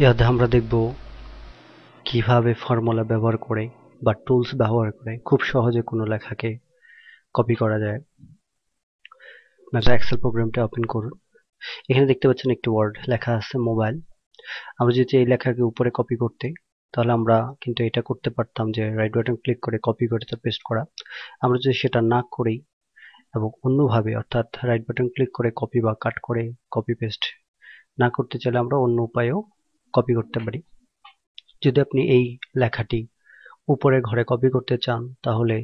এই অধ্যায়ে আমরা দেখব কিভাবে ফর্মুলা ব্যবহার করে বা টুলস ব্যবহার করে খুব সহজে কোনো লেখাকে কপি করা যায়। আপনার এক্সেল প্রোগ্রামটা ওপেন করুন। এখানে দেখতে পাচ্ছেন একটি ওয়ার্ড লেখা আছে মোবাইল। আমরা যদি এই লেখাকে উপরে কপি করতে, তাহলে আমরা কিন্তু এটা করতে পারতাম যে রাইট বাটন ক্লিক করে কপি করে তা পেস্ট করা। আমরা যদি সেটা না করি এবং অন্যভাবে অর্থাৎ রাইট বাটন ক্লিক করে কপি বা কাট করে কপি পেস্ট না করতে চাইলে আমরা অন্য উপায়েও কপি করতে পারি। যদি আপনি এই লেখাটি উপরের ঘরে কপি করতে চান তাহলে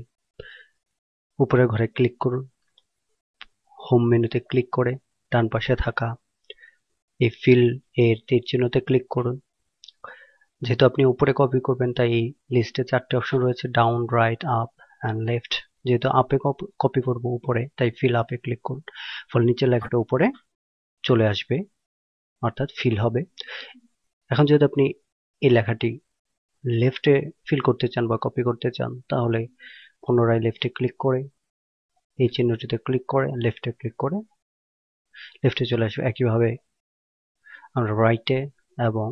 উপরের ঘরে ক্লিক করুন, হোম মেনুতে ক্লিক করে ডান পাশে থাকা এই ফিল এর তীর চিহ্নতে ক্লিক করুন। যেহেতু আপনি উপরে কপি করবেন তাই এই লিস্টে 4টে অপশন রয়েছে, down, right, up and left. যেহেতু আপে কপি করব উপরে, তাই ফিল আপে ক্লিক করুন। ফলে নিচের লেখাটা উপরে চলে আসবে, অর্থাৎ ফিল হবে। এখন যদি আপনি এই লেখাটি লেফটে ফিল করতে চান বা কপি করতে চান তাহলে পুনরায় লেফটে ক্লিক করে এই চিহ্নটিতে ক্লিক করে লেফটে ক্লিক করে লেফটে চলে আসবে। একইভাবে আমরা রাইটে এবং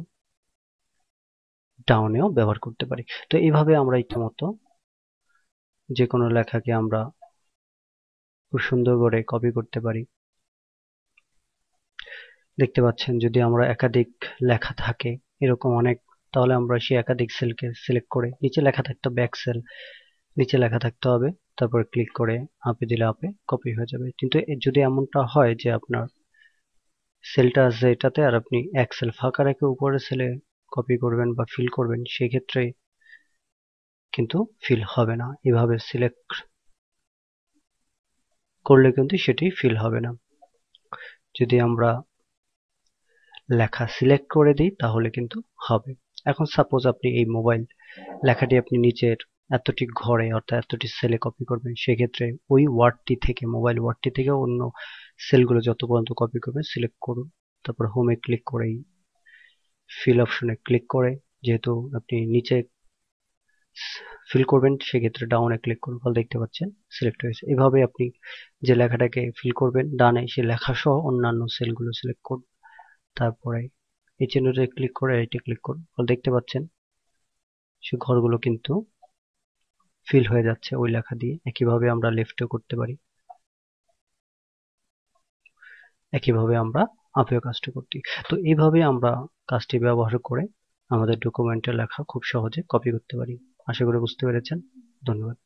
ডাউনেও ব্যবহার করতে পারি। তো এইভাবে আমরা ইচ্ছামতো যে কোনো লেখাকে আমরা খুব সুন্দর করে কপি করতে পারি। দেখতে পাচ্ছেন যদি আমরা একাধিক লেখা থাকে এরকম অনেক, তাহলে আমরা সেই একাধিক সেলকে সিলেক্ট করে নিচে লেখা থাকতে হবে এক্সেল, নিচে লেখা থাকতে হবে, তারপর ক্লিক করে আপে দিলে আপে কপি হয়ে যাবে। কিন্তু যদি এমনটা হয় যে আপনার সেলটা আছে এটাতে আর আপনি এক্সেল ফাঁকা রেখে উপরে সেলে কপি করবেন বা ফিল করবেন, সেক্ষেত্রে কিন্তু ফিল হবে না। এভাবে সিলেক্ট করলে কিন্তু সেটি ফিল হবে না। যদি আমরা লেখা সিলেক্ট করে দিই তাহলে কিন্তু হবে। এখন সাপোজ আপনি এই মোবাইল লেখাটি আপনি নিচের এতটি ঘরে অর্থাৎ এতটি সেলে কপি করবেন, সেক্ষেত্রে ওই ওয়ার্ডটি থেকে মোবাইল ওয়ার্ডটি থেকে অন্য সেলগুলো যত পর্যন্ত কপি করবেন সিলেক্ট করুন, তারপর হোমে ক্লিক করেই ফিল অপশনে ক্লিক করে, যেহেতু আপনি নিচে ফিল করবেন সেক্ষেত্রে ডাউনে ক্লিক করুন, ফলে দেখতে পাচ্ছেন সিলেক্ট হয়েছে। এভাবে আপনি যে লেখাটাকে ফিল করবেন ডানে সেই লেখা সহ অন্যান্য সেলগুলো সিলেক্ট করুন, তারপরে এই চিহ্নতে ক্লিক করে এটি ক্লিক করুন, ফলে দেখতে পাচ্ছেন সে ঘরগুলো কিন্তু ফিল হয়ে যাচ্ছে ওই লেখা দিয়ে। একইভাবে আমরা লেফটেও করতে পারি, একইভাবে আমরা আপেও কাজটা করতে। তো এইভাবে আমরা কাজটি ব্যবহার করে আমাদের ডকুমেন্টের লেখা খুব সহজে কপি করতে পারি। আশা করি বুঝতে পেরেছেন। ধন্যবাদ।